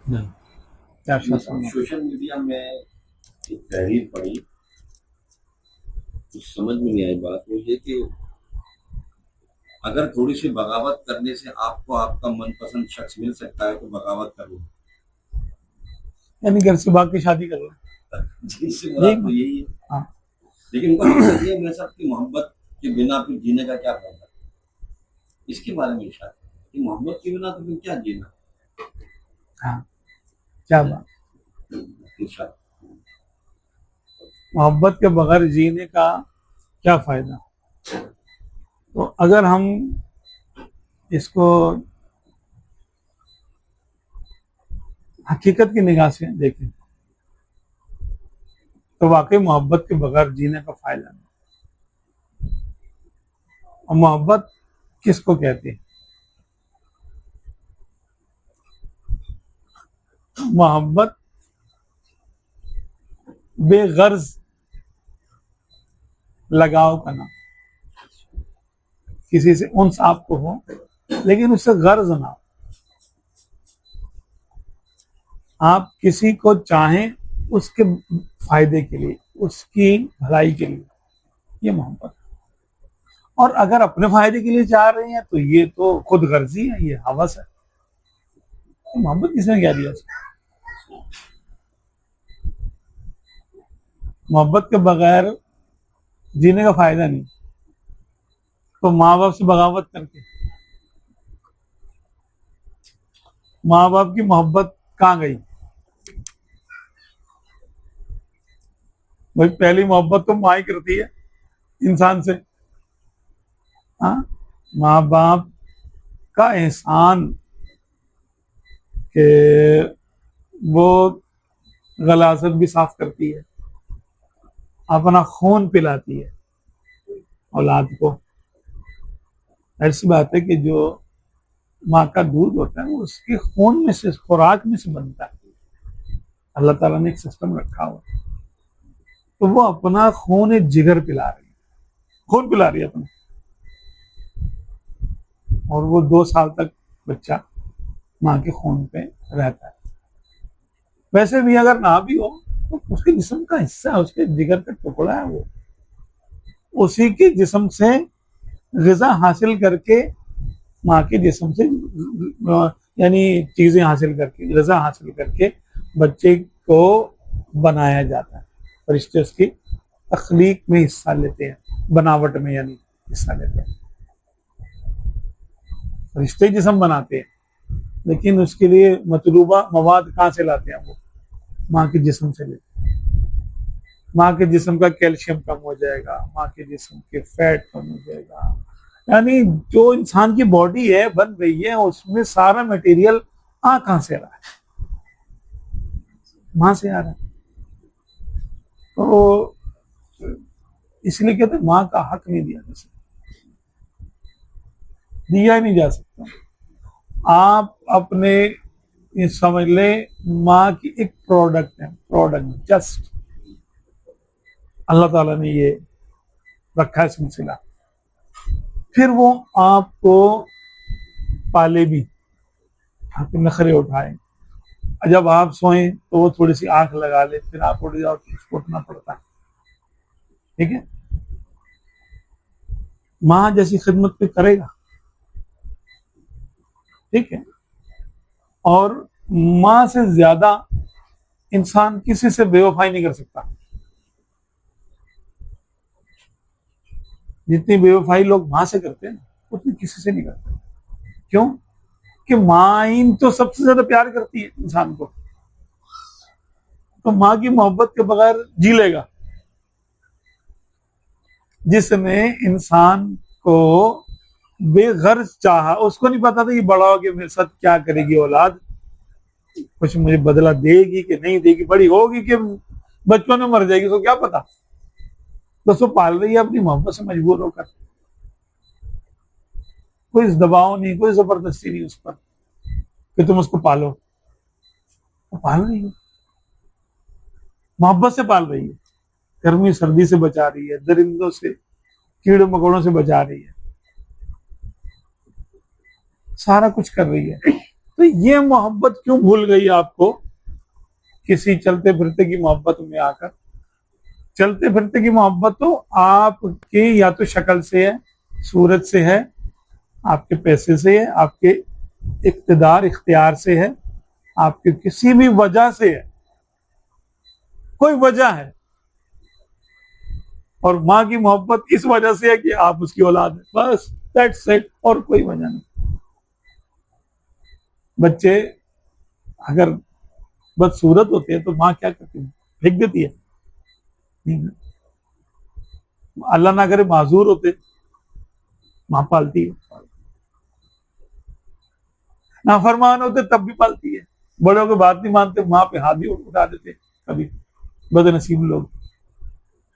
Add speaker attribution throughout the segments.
Speaker 1: नहीं, क्या शासन।
Speaker 2: सोशल मीडिया में एक तहरीर पढ़ी, कुछ समझ में नहीं आई। बात वो ये कि अगर थोड़ी सी बगावत करने से आपको आपका मनपसंद शख्स मिल सकता है तो बगावत करो।
Speaker 1: यानी घर से भाग के शादी कर लो,
Speaker 2: जिससे
Speaker 1: यही
Speaker 2: मुराद तो
Speaker 1: मतलब।
Speaker 2: यही है।
Speaker 1: हाँ।
Speaker 2: लेकिन उनका मकसद ये है मेरे साहब की मोहब्बत के बिना फिर जीने का क्या फायदा। इसके बारे में इशारा है कि मोहब्बत के बिना तो फिर क्या जीना।
Speaker 1: हाँ, क्या
Speaker 2: है
Speaker 1: बात।
Speaker 2: इरशाद।
Speaker 1: मोहब्बत के बगैर जीने का क्या फायदा। तो अगर हम इसको हकीकत की निगाह से देखें तो वाकई मोहब्बत के बगैर जीने का फायदा नहीं। और मोहब्बत किसको कहते हैं? मोहब्बत बेगर्ज लगाव का नाम। किसी से उन्स आपको हो लेकिन उससे गर्ज ना हो। आप किसी को चाहें उसके फायदे के लिए, उसकी भलाई के लिए, ये मोहब्बत। और अगर अपने फायदे के लिए चाह रहे हैं तो ये तो खुद गर्जी है, ये हवस है। तो मोहब्बत किसने क्या दिया उसको? मोहब्बत के बगैर जीने का फायदा नहीं। तो माँ बाप से बगावत करके, माँ बाप की मोहब्बत कहाँ गई? भाई पहली मोहब्बत तो माँ ही करती है इंसान से। हाँ, माँ बाप का एहसान कि वो गलासत भी साफ करती है, अपना खून पिलाती है औलाद को। ऐसी बात है कि जो माँ का दूध होता है वो उसके खून में से, खुराक में से बनता है। अल्लाह ताला ने एक सिस्टम रखा हुआ है। तो वो अपना खून जिगर पिला रही है, खून पिला रही है अपना। और वो 2 साल तक बच्चा माँ के खून पे रहता है। वैसे भी अगर ना भी हो तो उसके जिस्म का हिस्सा है, उसके जिगर का टुकड़ा है वो। उसी के जिस्म से ग़िज़ा हासिल करके, माँ के जिस्म से यानी चीज़ें हासिल करके, ग़िज़ा हासिल करके बच्चे को बनाया जाता है। फरिश्ते उसकी तख्लीक में हिस्सा लेते हैं, बनावट में यानी हिस्सा लेते हैं। फरिश्ते जिस्म बनाते हैं लेकिन उसके लिए मतलूबा मवाद कहाँ से लाते हैं? वो माँ के जिस्म से लेते हैं। माँ के जिस्म का कैल्शियम कम हो जाएगा, माँ के जिस्म के फैट कम हो जाएगा। यानी जो इंसान की बॉडी है बन रही है उसमें सारा मटेरियल आ कहाँ से रहा है? माँ से आ रहा है। तो इसलिए कहते हैं माँ का हक नहीं दिया जा सकता, दिया ही नहीं जा सकता। आप अपने ये समझ ले, माँ की एक प्रोडक्ट है, प्रोडक्ट जस्ट अल्लाह ताला ने ये रखा है सिलसिला। फिर वो आपको पाले भी, आपके नखरे उठाए। जब आप सोएं तो वो थोड़ी सी आंख लगा ले, फिर आप उठ जाओ तो उसको उठना पड़ता है। ठीक है, माँ जैसी खिदमत पे करेगा। ठीक है, और माँ से ज्यादा इंसान किसी से बेवफाई नहीं कर सकता। जितनी बेवफाई लोग माँ से करते हैं उतनी किसी से नहीं करते। क्यों? कि माँ ही तो सबसे ज्यादा प्यार करती है इंसान को। तो माँ की मोहब्बत के बगैर जी लेगा? जिसने इंसान को बेगर्ज चाहा, उसको नहीं पता था कि बड़ा होके मेरे साथ क्या करेगी औलाद, कुछ मुझे बदला देगी कि नहीं देगी, बड़ी होगी कि बचपन में मर जाएगी, तो क्या पता। बस वो पाल रही है अपनी मोहब्बत से मजबूर होकर। कोई दबाव नहीं, कोई जबरदस्ती नहीं उस पर कि तुम उसको पालो। वो पाल रही है, मोहब्बत से पाल रही है। गर्मी सर्दी से बचा रही है, दरिंदों से, कीड़े मकोड़ों से बचा रही है, सारा कुछ कर रही है। तो ये मोहब्बत क्यों भूल गई आपको किसी चलते फिरते की मोहब्बत में आकर? चलते फिरते की मोहब्बत तो आपकी या तो शक्ल से है, सूरत से है, आपके पैसे से है, आपके इख्तिदार इख्तियार से है, आपके किसी भी वजह से है, कोई वजह है। और माँ की मोहब्बत इस वजह से है कि आप उसकी औलाद है, बस दैट्स इट, और कोई वजह नहीं। बच्चे अगर बदसूरत होते हैं तो माँ क्या करती है? फेंक देती है। अल्लाह ना करे माजूर होते, माँ पालती है। नाफरमान होते तब भी पालती है। बड़ों की बात नहीं मानते, माँ पे हाथ भी उठा देते। कभी बदनसीब लोग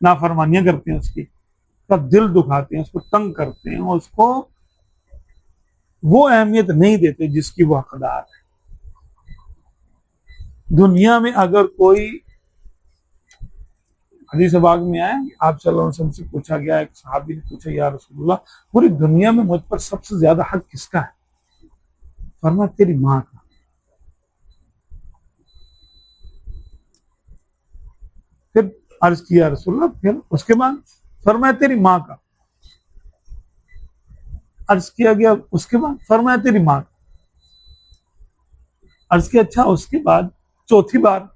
Speaker 1: नाफरमानियां करते हैं, उसकी का दिल दुखाते हैं, उसको तंग करते हैं, उसको वो अहमियत नहीं देते जिसकी वो हकदार है। दुनिया में अगर कोई, हदीस पाक में आया कि आप सल्लल्लाहु अलैहि वसल्लम से पूछा गया, एक सहाबी ने पूछा, या रसूलुल्लाह, पूरी दुनिया में मुझ पर सबसे ज्यादा हक किसका है? फरमाया तेरी माँ का। फिर अर्ज किया रसूलुल्लाह, फिर उसके बाद फरमाया तेरी माँ का। अर्ज किया गया उसके बाद, फरमाया तेरी माँ का। अर्ज किया अच्छा उसके बाद, चौथी बार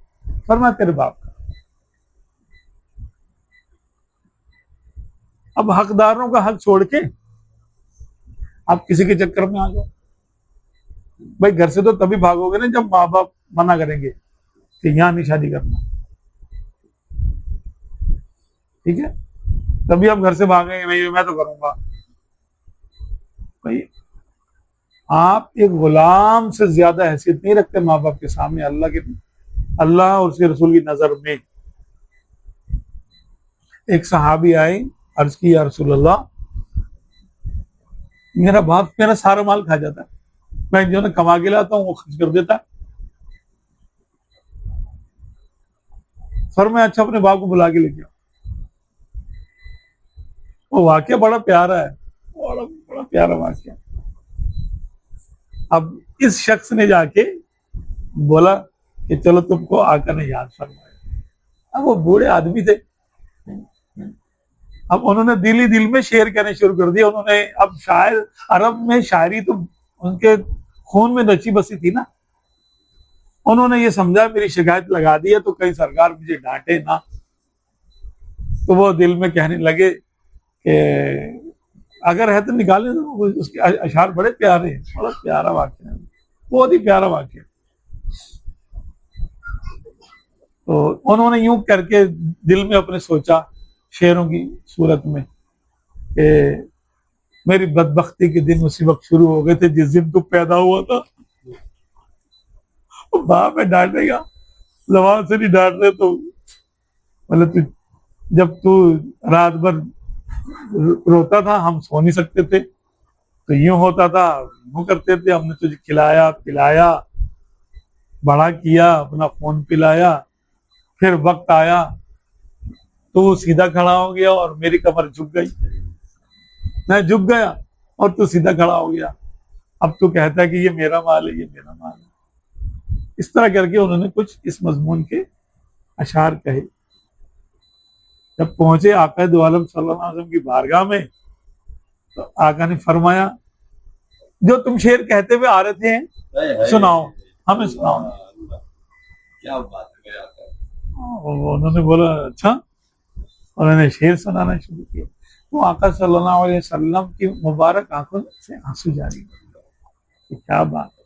Speaker 1: फरमाया तेरे बाप का। अब हकदारों का हक छोड़ के आप किसी के चक्कर में आ जाओ। भाई घर से तो तभी भागोगे ना जब माँ बाप मना करेंगे कि यहां नहीं शादी करना, ठीक है? तभी आप घर से भागेंगे, भाई मैं तो करूंगा। भाई आप एक गुलाम से ज्यादा हैसियत नहीं रखते माँ बाप के सामने, अल्लाह और उसके रसूल की नजर में। एक सहाबी आए, अर्ज की, या रसूलल्लाह, मेरा बाप मेरा सारा माल खा जाता है, मैं जो ना कमा के लाता हूँ वो खर्च कर देता है। फरमाया अच्छा अपने बाप को बुला के लेके आओ। वो वाक्य बड़ा प्यारा है, बड़ा बड़ा प्यारा वाक्य। अब इस शख्स ने जाके बोला कि चलो तुमको आका ने याद फरमाया। अब वो बूढ़े आदमी थे, अब उन्होंने दिल ही दिल में शेर कहने शुरू कर दिया। उन्होंने, अब शायर, अरब में शायरी तो उनके खून में रची बसी थी ना। उन्होंने ये समझा मेरी शिकायत लगा दी है तो कहीं सरकार मुझे डांटे ना। तो वो दिल में कहने लगे कि अगर है तो निकाले। तो उसके अशार बड़े प्यारे हैं, बड़ा प्यारा वाक्य है, बहुत ही प्यारा वाक्य। तो उन्होंने यूं करके दिल में अपने सोचा शेरों की सूरत में कि मेरी बदबख्ती के दिन उसी वक्त शुरू हो गए थे जिस दिन तू पैदा हुआ था। बाप है डांटेगा, जबान से नहीं डांट रहे तो मतलब तू, जब तू रात भर रोता था हम सो नहीं सकते थे, तो यूं होता था, यूं करते थे, हमने तुझे खिलाया पिलाया बड़ा किया, अपना फोन पिलाया, फिर वक्त आया तो सीधा खड़ा हो गया और मेरी कमर झुक गई, मैं झुक गया और तू सीधा खड़ा हो गया। अब तू कहता है कि ये मेरा माल है, ये मेरा माल है। इस तरह करके उन्होंने कुछ इस मजमून के अशार कहे। जब पहुंचे आका दो आलम सल्लल्लाहु अलैहि वसल्लम की बारगाह में, तो आका ने फरमाया जो तुम शेर कहते हुए आ रहे थे सुनाओ, हमें सुनाओ।
Speaker 2: क्या बात है आका।
Speaker 1: उन्होंने बोला अच्छा, उन्होंने शेर सुनाना शुरू किया। तो आका सल्लल्लाहु अलैहि वसल्लम की मुबारक आंखों से आंसू जारी हो। क्या बात है,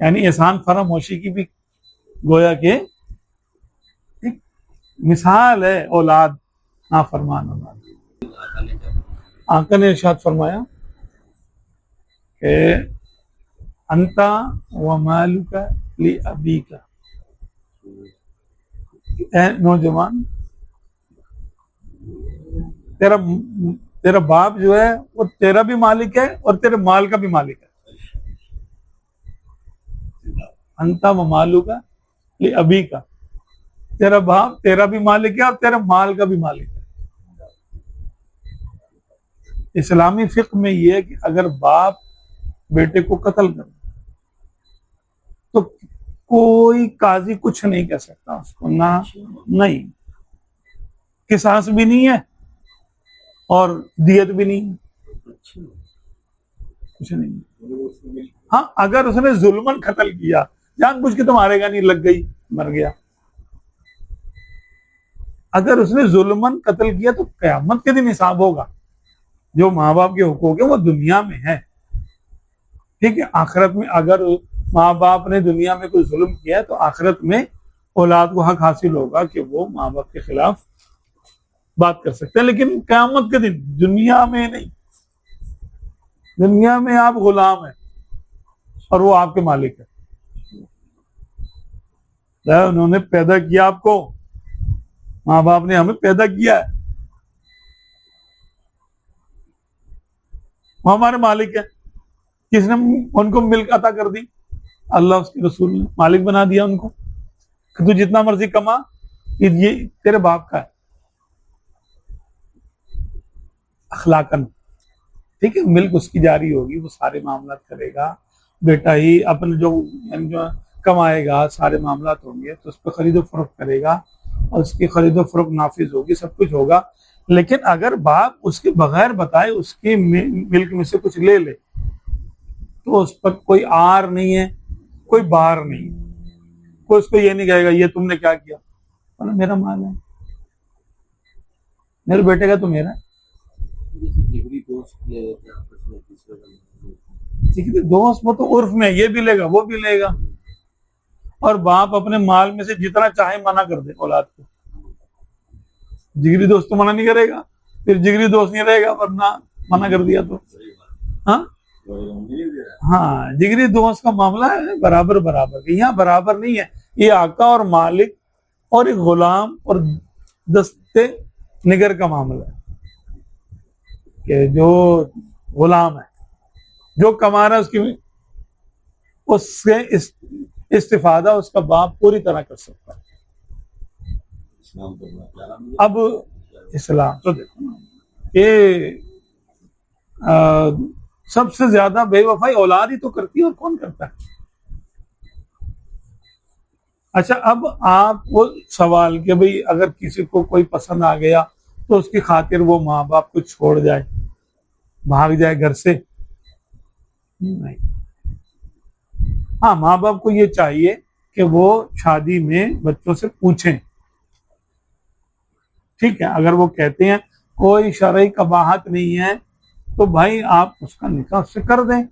Speaker 1: यानी एहसान फरामोशी की भी गोया के एक मिसाल है औलाद, नाफरमान औलाद। आका ने इरशाद फरमाया कि अंता व मालुका लि अबीका, नौजवान तेरा बाप जो है वो तेरा भी मालिक है और तेरे माल का भी मालिक है। अंता व मालुका लि अबीका, तेरा बाप तेरा भी मालिक है और तेरे माल का भी मालिक है। इस्लामी फिक्र में यह है कि अगर बाप बेटे को कत्ल कर तो कोई काजी कुछ नहीं कह सकता उसको, ना नहीं, किसास भी नहीं है और दियत भी नहीं है, कुछ नहीं है। हाँ, अगर उसने जुल्मन कत्ल किया, जानबूझ के तो मारेगा नहीं, लग गई मर गया, अगर उसने जुल्मन कत्ल किया तो कयामत के दिन हिसाब होगा। जो माँ बाप के हुकूक है वो दुनिया में है, ठीक है। आखिरत में अगर माँ बाप ने दुनिया में कोई जुल्म किया है तो आखिरत में औलाद को हक हासिल होगा कि वो माँ बाप के खिलाफ बात कर सकते हैं, लेकिन कयामत के दिन दुनिया में नहीं। दुनिया में आप गुलाम हैं और वो आपके मालिक है। उन्होंने पैदा किया आपको, माँ बाप ने हमें पैदा किया है, वो हमारे मालिक है। किसने उनको मिल्क अता कर दी? अल्लाह उसके रसूल ने मालिक बना दिया उनको कि तू जितना मर्जी कमा, ये तेरे बाप का है अखलाकन, ठीक है। मिल्क उसकी जारी होगी, वो सारे मामला करेगा, बेटा ही अपने जो कमाएगा, सारे मामला होंगे तो उस पर खरीदो फरोख्त करेगा और उसकी खरीदो फरोख्त नाफिज होगी, सब कुछ होगा। लेकिन अगर बाप उसके बगैर बताए उसकी मिल्क में से कुछ ले ले तो उस पर कोई आर नहीं है, कोई बार नहीं है, कोई उसको ये नहीं कहेगा ये तुमने क्या किया, बोला मेरा माल है, मेरे बेटे का तो मेरा है। दोस्त वो तो उर्फ में ये भी लेगा वो भी लेगा, और बाप अपने माल में से जितना चाहे मना कर दे औलाद को। जिगरी दोस्त तो मना नहीं करेगा, फिर जिगरी दोस्त नहीं रहेगा वरना मना कर दिया तो। हाँ हाँ, जिगरी दोस्त का मामला है बराबर बराबर, यहाँ बराबर नहीं है, ये आका और मालिक और एक गुलाम और दस्ते निगर का मामला है कि जो गुलाम है जो कमा रहा है उसके इस्तिफादा उसका बाप पूरी तरह कर सकता है। अब इस्लाम तो देखो ना, ये सबसे ज्यादा बेवफाई औलाद ही तो करती है, और कौन करता है। अच्छा, अब आप वो सवाल कि भाई अगर किसी को कोई पसंद आ गया तो उसकी खातिर वो माँ बाप को छोड़ जाए, भाग जाए घर से, नहीं। हाँ, माँ बाप को ये चाहिए कि वो शादी में बच्चों से पूछें, ठीक है। अगर वो कहते हैं कोई शरई कबाहत नहीं है तो भाई आप उसका निकाह उससे कर दें,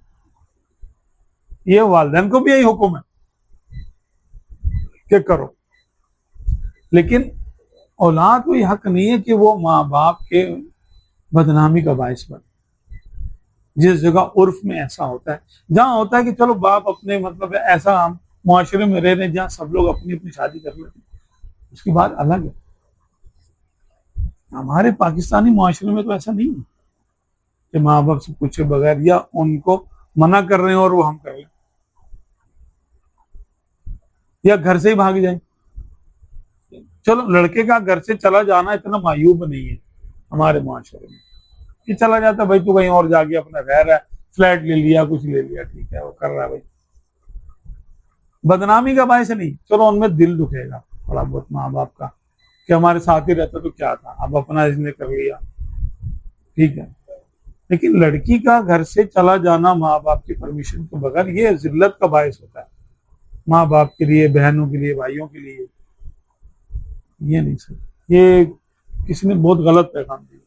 Speaker 1: ये वालिदैन को भी यही हुक्म है कि करो। लेकिन औलाद को यह हक नहीं है कि वो माँ बाप के बदनामी का बायस बने। जिस जगह उर्फ में ऐसा होता है, जहां होता है कि चलो बाप अपने मतलब ऐसा हम मुआशरे में रह रहे हैं जहां सब लोग अपनी अपनी शादी कर लेते हैं, उसकी बात अलग है। हमारे पाकिस्तानी मुआशरे में तो ऐसा नहीं है कि माँ बाप से पूछे बगैर या उनको मना कर रहे हैं और वो हम कर लें, या घर से ही भाग जाए। चलो, लड़के का घर से चला जाना इतना मायूब नहीं है हमारे मुआशरे में, कि चला जाता भाई तू कहीं और जाके अपना रह रहा है, फ्लैट ले लिया, कुछ ले लिया, ठीक है, वो कर रहा है भाई, बदनामी का बायस नहीं। चलो, उनमें दिल दुखेगा थोड़ा बहुत माँ बाप का कि हमारे साथ ही रहता तो क्या था, अब अपना इसने कर लिया, ठीक है। लेकिन लड़की का घर से चला जाना माँ बाप की परमिशन के बगैर, ये जिल्लत का बायस होता है माँ बाप के लिए, बहनों के लिए, भाइयों के लिए। ये नहीं सर, ये किसी ने बहुत गलत पैगाम दिया।